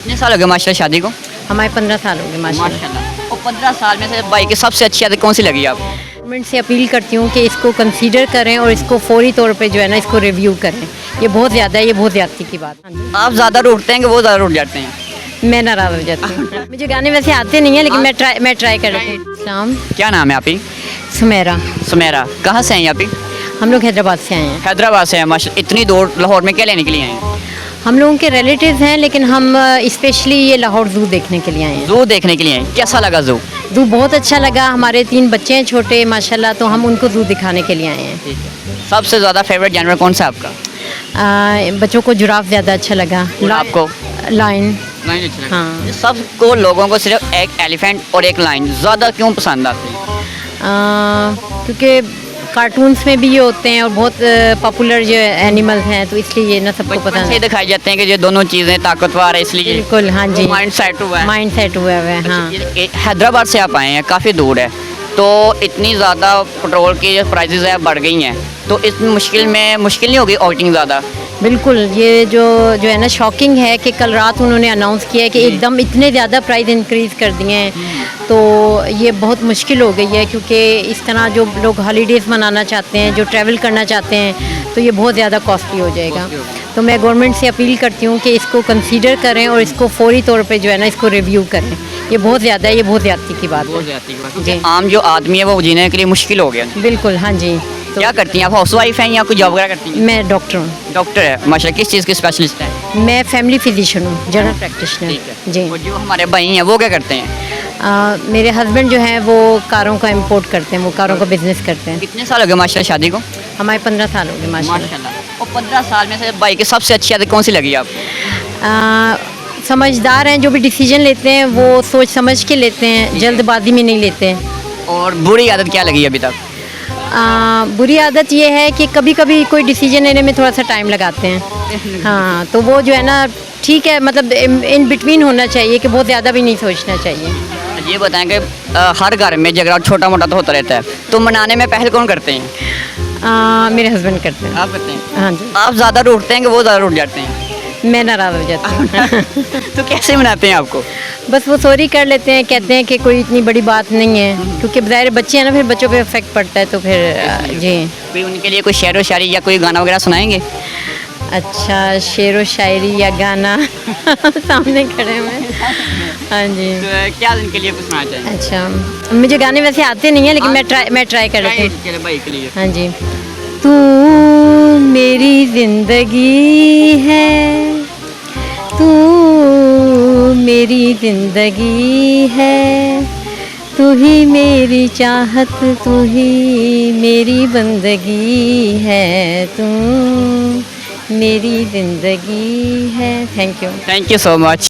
कितने साल हो गए माशाल्लाह शादी को? हमारे 15 साल हो गए माशाल्लाह। माशाल्लाह। और 15 साल में से भाई की सबसे अच्छी आदत कौन सी लगी आपको? गवर्नमेंट से अपील करती हूँ कि इसको कंसीडर करें और इसको फौरी तौर पे जो है ना इसको रिव्यू करें। ये बहुत ज़्यादा है, ये बहुत ज़्यादती की बात है। आप ज़्यादा रूठते हैं कि वो ज़्यादा रूठ जाते हैं? मैं नाराज़ हो जाती हूँ। मुझे गाने वैसे आते नहीं हैं लेकिन मैं ट्राई करती हूँ। इस्लाम क्या नाम है आपकी? सुमेरा। सुमेरा। कहाँ से हैं आप? हम लोग हैदराबाद से आए हैं। हैदराबाद से हैं माशा। इतनी दूर लाहौर में क्या लेने के लिए आए हैं? हम लोगों के रिलेटिव्स हैं लेकिन हम स्पेशली ये लाहौर ज़ू देखने के लिए आए हैं। ज़ू देखने के लिए आए हैं। कैसा लगा ज़ू? ज़ू बहुत अच्छा लगा। हमारे 3 बच्चे हैं छोटे माशाल्लाह, तो हम उनको ज़ू दिखाने के लिए आए हैं। सबसे ज़्यादा फेवरेट जानवर कौन सा है आपका? बच्चों को जिराफ ज़्यादा अच्छा लगा। और आपको? लाइन। लाइन अच्छा लगा। हाँ। सबको लोगों को सिर्फ एक एलिफेंट और एक लाइन ज़्यादा क्यों पसंद आती है? क्योंकि कार्टून्स में भी ये होते हैं और बहुत पॉपुलर जो एनिमल्स हैं, तो इसलिए ये ना सबको बचपन पसंद से है। दिखाई जाते हैं कि ये दोनों चीज़ें ताकतवर है, इसलिए बिल्कुल, हाँ जी। माइंड सेट हुआ है। माइंड सेट हुआ है, हाँ। हैदराबाद से आप आए हैं, काफ़ी दूर है, तो इतनी ज़्यादा पेट्रोल की जो प्राइसेस है बढ़ गई हैं, तो इस मुश्किल नहीं होगी आउटिंग ज़्यादा? बिल्कुल, ये जो है ना शॉकिंग है कि कल रात उन्होंने अनाउंस किया है कि एकदम इतने ज़्यादा प्राइस इंक्रीज़ कर दिए हैं, तो ये बहुत मुश्किल हो गई है। क्योंकि इस तरह जो लोग हॉलीडेज़ मनाना चाहते हैं, जो ट्रैवल करना चाहते हैं, तो ये बहुत ज़्यादा कॉस्टली हो जाएगा। तो मैं गवर्नमेंट से अपील करती हूँ कि इसको कंसीडर करें और इसको फौरी तौर पे जो है ना इसको रिव्यू करें। ये बहुत ज़्यादा है, ये बहुत ज़्यादती की बात है। जी, आम जो आदमी है वो जीने के लिए मुश्किल हो गया। बिल्कुल, हाँ जी। तो क्या करती हैं आप? हाउस वाइफ हैं या कोई जॉब वगैरह करती हैं? मैं डॉक्टर हूँ। डॉक्टर है माशाल्लाह। किस चीज़ के स्पेशलिस्ट हैं? मैं फैमिली फिजिशियन हूँ, जनरल प्रैक्टिशनर। जी। और जो हमारे भाई हैं वो क्या करते हैं? मेरे हस्बैंड जो हैं वो कारों का इंपोर्ट करते हैं, वो कारों का बिजनेस करते हैं। कितने साल हो गए माशाल्लाह शादी को? हमारे 15 साल हो गए माशाल्लाह। माशाल्लाह। और 15 साल में से भाई की सबसे अच्छी आदत कौन सी लगी आपको? समझदार हैं, जो भी डिसीजन लेते हैं वो सोच समझ के लेते हैं, जल्दबाजी में नहीं लेते हैं। और बुरी आदत क्या लगी अभी तक? बुरी आदत ये है कि कभी कभी कोई डिसीजन लेने में थोड़ा सा टाइम लगाते हैं। हाँ, तो वो जो है ना ठीक है, मतलब इन बिटवीन होना चाहिए कि बहुत ज़्यादा भी नहीं सोचना चाहिए। ये बताएं कि हर घर में झगड़ा छोटा मोटा तो होता रहता है, तो मनाने में पहल कौन करते हैं? मेरे हस्बैंड करते हैं। आप करते हैं? हाँ जी। आप ज़्यादा रूठते हैं कि वो ज़्यादा रूठ जाते हैं? मैं नाराज़ हो जाती हूँ। तो कैसे मनाते हैं आपको? बस वो सॉरी कर लेते हैं, कहते हैं कि कोई इतनी बड़ी बात नहीं है, क्योंकि बज़ाहिर बच्चे हैं ना, फिर बच्चों पे इफेक्ट पड़ता है, तो फिर जी। कोई उनके लिए कोई शेर व शायरी या कोई गाना वगैरह सुनाएंगे? अच्छा, शेर व शायरी या गाना सामने खड़े हुए। हाँ जी। तो क्या उनके लिए कुछ सुनाना चाहिए? अच्छा, मुझे गाने वैसे आते नहीं हैं लेकिन मैं ट्राई कर लेती हूँ। भाई के लिए। हाँ जी। तू मेरी ज़िंदगी है, तू मेरी ज़िंदगी है, तू ही मेरी चाहत, तू ही मेरी बंदगी है, तू मेरी ज़िंदगी है। Thank you. Thank you so much.